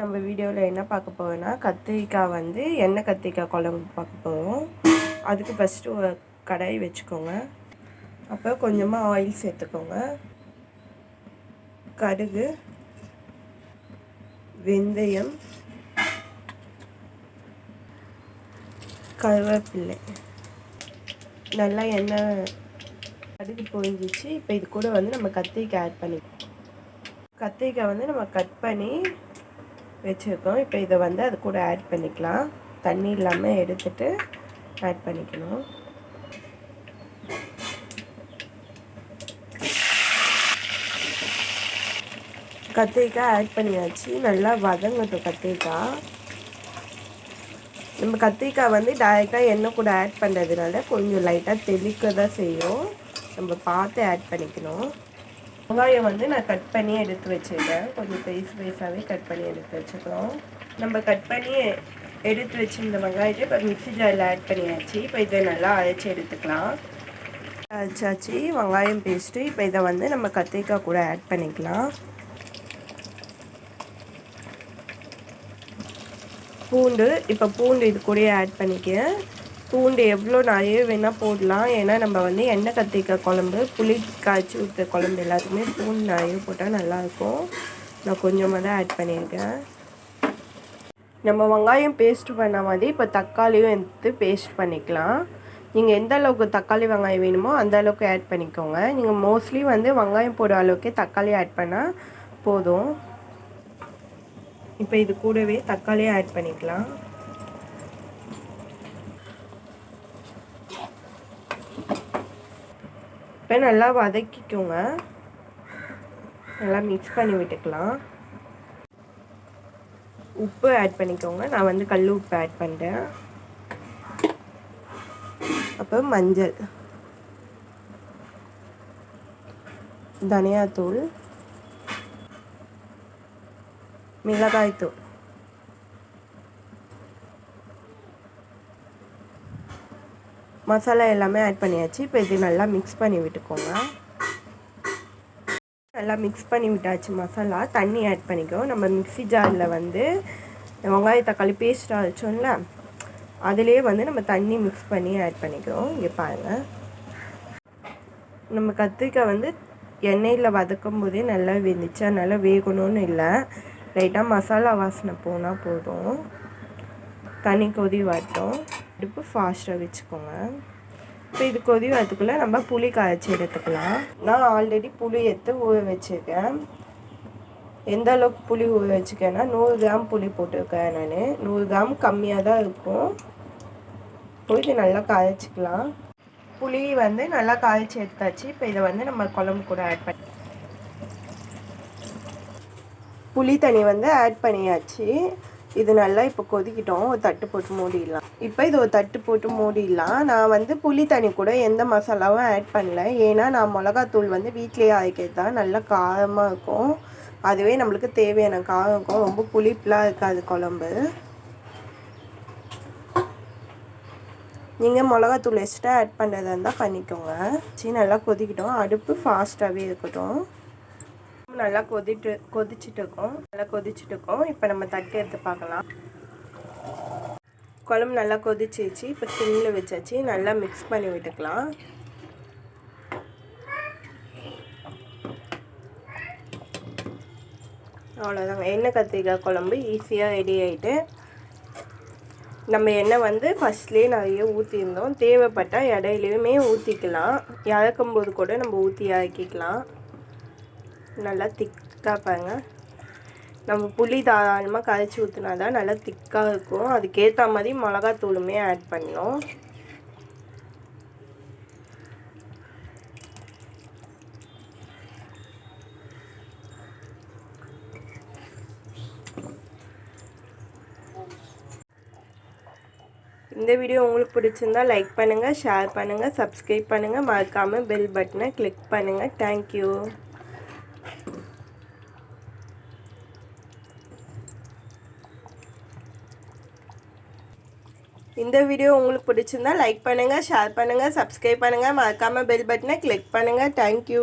நம்ம வீடியோவில் என்ன பார்க்க போகிறோன்னா கத்திரிக்காய் வந்து எண்ணெய் கத்திரிக்காய் குழம்பு பார்க்க போகிறோம். அதுக்கு ஃபஸ்ட்டு ஒரு கடாய் வச்சுக்கோங்க. அப்போ கொஞ்சமாக ஆயில் சேர்த்துக்கோங்க. கடுகு, வெந்தயம், கருவேப்பிலை, நல்லா எண்ணெய் கடுகு பொரிஞ்சிச்சு. இப்போ இது கூட வந்து நம்ம கத்திரிக்காய் ஆட் பண்ணிக்கோம். கத்திரிக்காய் வந்து நம்ம கட் பண்ணி வச்சுருக்கோம். இப்போ இதை வந்து அது கூட ஆட் பண்ணிக்கலாம். தண்ணி இல்லாமல் எடுத்துட்டு ஆட் பண்ணிக்கணும். கத்திரிக்காய் ஆட் பண்ணியாச்சு. நல்லா வதங்கட்டும் கத்திரிக்காய். நம்ம கத்திரிக்காய் வந்து டைரெக்டாக எண்ணெய் கூட ஆட் பண்ணுறதுனால கொஞ்சம் லைட்டாக தெளிக்க தான் செய்யும். நம்ம பார்த்து ஆட் பண்ணிக்கணும். வெங்காயம் வந்து நான் கட் பண்ணி எடுத்து வச்சுருக்கேன். கொஞ்சம் பெருசாகவே கட் பண்ணி எடுத்து வச்சுக்கிறோம். நம்ம கட் பண்ணி எடுத்து வச்சுருந்த வெங்காயத்தை இப்போ மிக்ஸி ஜாரில் ஆட் பண்ணியாச்சு. இப்போ இதை நல்லா அரைச்சி எடுத்துக்கலாம். அரைச்சாச்சு வெங்காயம் பேஸ்ட்டு. இப்போ இதை வந்து நம்ம கத்திரிக்காய் கூட ஆட் பண்ணிக்கலாம். பூண்டு, இப்போ பூண்டு இது கூடயே ஆட் பண்ணிக்கிறேன். பூண்டு எவ்வளோ நிறைய வேணால் போடலாம். ஏன்னா நம்ம வந்து எண்ணெய் கத்திரிக்காய் குழம்பு, புளி காய்ச்சி ஊற்ற குழம்பு எல்லாத்துக்குமே பூண்டு நிறைய போட்டால் நல்லாயிருக்கும். நான் கொஞ்சமாக தான் ஆட் பண்ணியிருக்கேன். நம்ம வெங்காயம் பேஸ்ட் பண்ண மாதிரி இப்போ தக்காளியும் எடுத்து பேஸ்ட் பண்ணிக்கலாம். நீங்கள் எந்த அளவுக்கு தக்காளி வெங்காயம் வேணுமோ அந்த அளவுக்கு ஆட் பண்ணிக்கோங்க. நீங்கள் மோஸ்ட்லி வந்து வெங்காயம் போடுற அளவுக்கே தக்காளி ஆட் பண்ணால் போதும். இப்போ இது கூடவே தக்காளியை ஆட் பண்ணிக்கலாம். இப்போ நல்லா வதக்கிக்கோங்க. நல்லா மிக்ஸ் பண்ணி விட்டுக்கலாம். உப்பு ஆட் பண்ணிக்கோங்க. நான் வந்து கல் உப்பு ஆட் பண்ணுறேன். அப்போ மஞ்சள், தனியாத்தூள், மிளகாய்த்தூள், மசாலா எல்லாமே ஆட் பண்ணியாச்சு. இப்போ இது நல்லா மிக்ஸ் பண்ணி விட்டுக்கோங்க. நல்லா மிக்ஸ் பண்ணி விட்டாச்சு மசாலா. தண்ணி ஆட் பண்ணிக்கோ. நம்ம மிக்ஸி ஜாரில் வந்து வெங்காய தக்காளி பேஸ்ட் அரைச்சோம்ல, அதிலே வந்து நம்ம தண்ணி மிக்ஸ் பண்ணி ஆட் பண்ணிக்கிறோம். இங்கே பாருங்கள், நம்ம கத்திரிக்காய் வந்து எண்ணெயில் வதக்கும் போதே நல்லா வெந்துச்சு. அதனால் வேகணும்னு இல்லை, லைட்டாக மசாலா வாசனை போனால் போதும். தண்ணி கொதி வரட்டும். அடுப்பு ஃபாஸ்ட்டாக வச்சுக்கோங்க. இப்போ இது கொதி வரதுக்குள்ளே நம்ம புளி காய்ச்சி எடுத்துக்கலாம். நான் ஆல்ரெடி புளி எடுத்து ஊற வச்சுருக்கேன். எந்த அளவுக்கு புளி ஊற வச்சுருக்கேன்னா 100 கிராம் புளி போட்டிருக்கேன். நான் 100 கிராம் கம்மியாக தான் இருக்கும். இது நல்லா காய்ச்சிக்கலாம். புளி வந்து நல்லா காய்ச்சி எடுத்தாச்சு. இப்போ இதை வந்து நம்ம குழம்பு கூட ஆட் பண்ணி புளி தண்ணி வந்து ஆட் பண்ணியாச்சு. இது நல்லா இப்போ கொதிக்கிட்டோம். ஒரு தட்டு போட்டு மூடிடலாம். இப்போ இது ஒரு தட்டு போட்டு மூடிடலாம். நான் வந்து புளி தண்ணி கூட எந்த மசாலாவும் ஆட் பண்ணல. ஏன்னா நான் மிளகாத்தூள் வந்து வீட்டிலேயே அரைக்கிறது தான். நல்லா காரமாக இருக்கும். அதுவே நம்மளுக்கு தேவையான காரம் இருக்கும். ரொம்ப புளிப்பெலாம் இருக்காது குழம்பு. நீங்கள் மிளகாத்தூள் எக்ஸ்ட்ரா ஆட் பண்ணுறதா இருந்தால் பண்ணிக்கோங்க. சரி, நல்லா கொதிக்கிட்டோம். அடுப்பு ஃபாஸ்ட்டாகவே இருக்கட்டும். நல்லா கொதிச்சுட்டு இருக்கோம். இப்போ நம்ம தட்டு எடுத்து பார்க்கலாம். குழம்பு நல்லா கொதிச்சிச்சு. இப்போ சிம்மில் வச்சாச்சு. நல்லா மிக்ஸ் பண்ணி விட்டுக்கலாம். அவ்வளோதாங்க, எண்ணெய் கத்திரிக்காய் குழம்பு ஈஸியாக ரெடி ஆகிட்டு. நம்ம எண்ணெய் வந்து ஃபஸ்ட்லேயே நிறைய ஊற்றிருந்தோம். தேவைப்பட்டால் இடையிலையுமே ஊற்றிக்கலாம். இறக்கும்போது கூட நம்ம ஊற்றி இறக்கிக்கலாம். நல்லா திக்காக பாருங்க. நம்ம புளி தாராளமாக கரைச்சி ஊற்றினா தான் நல்லா திக்காக இருக்கும். அதுக்கேற்ற மாதிரி மிளகாத்தூளுமே ஆட் பண்ணணும். இந்த வீடியோ உங்களுக்கு பிடிச்சிருந்தா லைக் பண்ணுங்கள், ஷேர் பண்ணுங்கள், சப்ஸ்கிரைப் பண்ணுங்கள். மறக்காமல் பெல் பட்டனை கிளிக் பண்ணுங்கள். தேங்க்யூ. இந்த வீடியோ உங்களுக்கு பிடிச்சிருந்தா லைக் பண்ணுங்கள், ஷேர் பண்ணுங்கள், சப்ஸ்கிரைப் பண்ணுங்கள். மறக்காமல் பெல் பட்டனை கிளிக் பண்ணுங்கள். தேங்க்யூ.